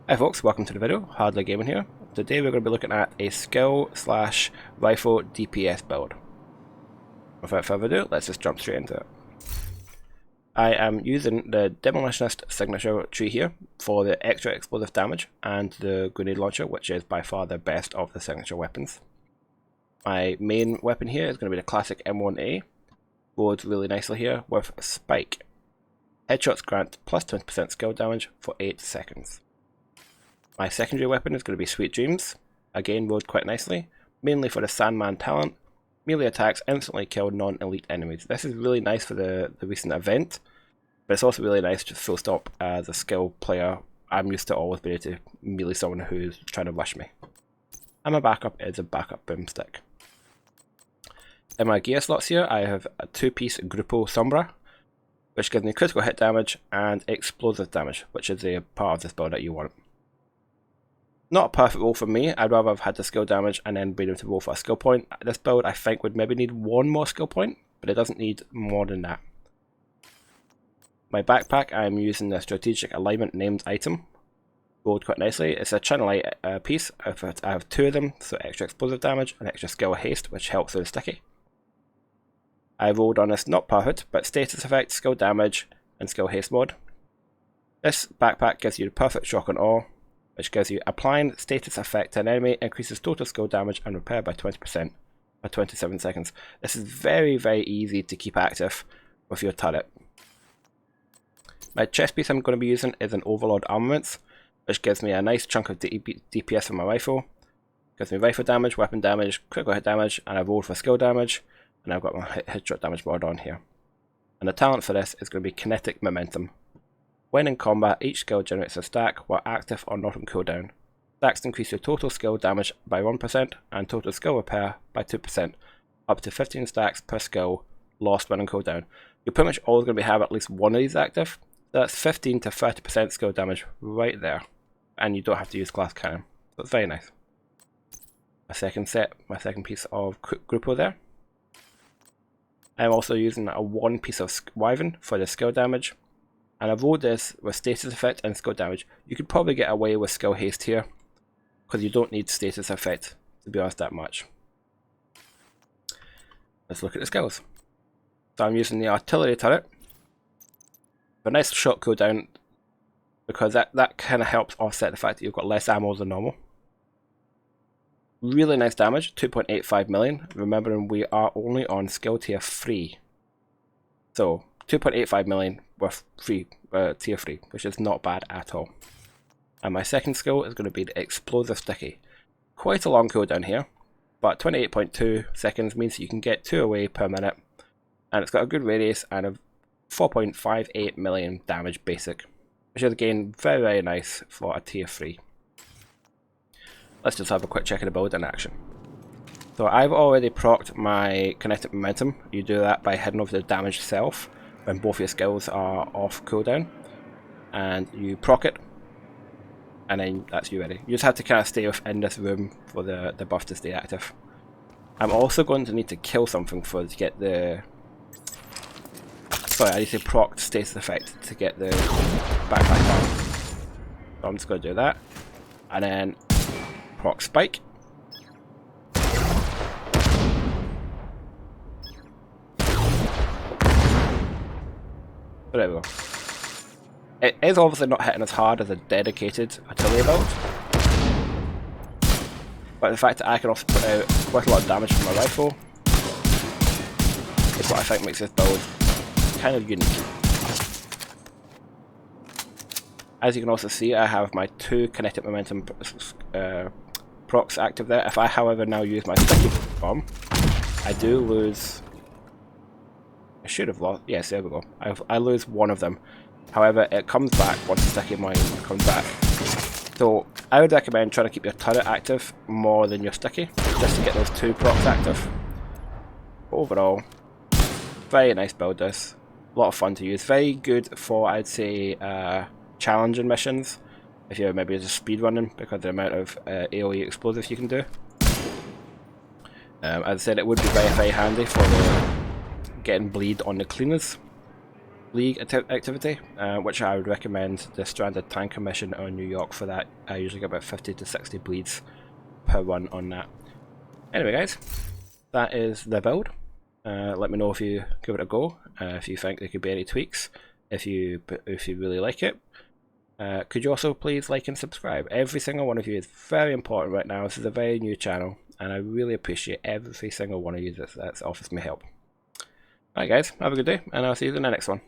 Hi folks, welcome to the video. Hardly Gaming here. Today we're going to be looking at a skill slash rifle DPS build. Without further ado, let's just jump straight into it. I am using the Demolitionist signature tree here for the extra explosive damage and the grenade launcher, which is by far the best of the signature weapons. My main weapon here is going to be the classic M1A, rolled really nicely here with Spike. Headshots grant plus 20% skill damage for 8 seconds. My secondary weapon is going to be Sweet Dreams, again rolled quite nicely, mainly for the Sandman talent. Melee attacks instantly kill non-elite enemies. This is really nice for the recent event, but it's also really nice just full stop as a skill player. I'm used to always being able to melee someone who's trying to rush me. And my backup is a backup boomstick. In my gear slots here I have a 2-piece Grupo Sombra, which gives me critical hit damage and explosive damage, which is a part of this build that you want. Not a perfect roll for me. I'd rather have had the skill damage and then been able to roll for a skill point. This build I think would maybe need one more skill point, but it doesn't need more than that. My backpack, I'm using the strategic alignment named item, rolled quite nicely. It's a channel 8 piece. I have 2 of them, so extra explosive damage and extra skill haste, which helps with the sticky. I rolled on this not perfect, but status effect, skill damage, and skill haste mod. This backpack gives you the perfect shock and awe, which gives you applying status effect to an enemy, increases total skill damage and repair by 20% for 27 seconds. This is very easy to keep active with your turret. My chest piece I'm going to be using is an Overlord Armaments, which gives me a nice chunk of DPS for my rifle. Gives me rifle damage, weapon damage, critical hit damage, and I've rolled for skill damage, and I've got my headshot damage mod on here. And the talent for this is going to be Kinetic Momentum. When in combat, each skill generates a stack while active or not on cooldown. Stacks increase your total skill damage by 1% and total skill repair by 2%, up to 15 stacks per skill lost when on cooldown. You're pretty much always going to have at least one of these active. That's 15 to 30% skill damage right there, and you don't have to use glass cannon. So it's very nice. My second piece of Grupo there. I'm also using a 1 piece of Wyvern for the skill damage. And I've rolled this with status effect and skill damage. You could probably get away with skill haste here, because you don't need status effect, to be honest, that much. Let's look at the skills. So I'm using the artillery turret. A nice shot cooldown, because that kind of helps offset the fact that you've got less ammo than normal. Really nice damage, 2.85 million. Remembering we are only on skill tier 3. So 2.85 million with tier 3, which is not bad at all. And my second skill is going to be the Explosive Sticky. Quite a long cooldown here, but 28.2 seconds means that you can get 2 away per minute, and it's got a good radius and a 4.58 million damage basic, which is again very nice for a tier 3. Let's just have a quick check of the build in action. So I've already procced my Kinetic Momentum. You do that by heading over to the damage self when both your skills are off cooldown, and you proc it, and then that's you ready. You just have to kind of stay in this room for the buff to stay active. I'm also going to need to kill something to get the... Sorry, I need to proc status effect to get the backpack down. So I'm just going to do that, and then proc Spike. There we go. It is obviously not hitting as hard as a dedicated artillery build, but the fact that I can also put out quite a lot of damage from my rifle is what I think makes this build kind of unique. As you can also see, I have my 2 Kinetic Momentum procs active there. If I however now use my sticky bomb, I do lose... I should have lost. Yes, there we go. I lose 1 of them. However, it comes back once the sticky mine comes back. So I would recommend trying to keep your turret active more than your sticky, just to get those 2 procs active. But overall, very nice build this. A lot of fun to use. Very good for, I'd say, challenging missions. If you're maybe just speedrunning, because of the amount of AoE explosives you can do. As I said, it would be very handy for the getting bleed on the cleaners. League activity, which I would recommend the Stranded Tanker mission on New York for that. I usually get about 50 to 60 bleeds per run on that. Anyway guys, that is the build. Let me know if you give it a go, if you think there could be any tweaks, if you really like it. Could you also please like and subscribe? Every single one of you is very important right now. This is a very new channel, and I really appreciate every single one of you that offers me help. Alright guys, have a good day, and I'll see you in the next one.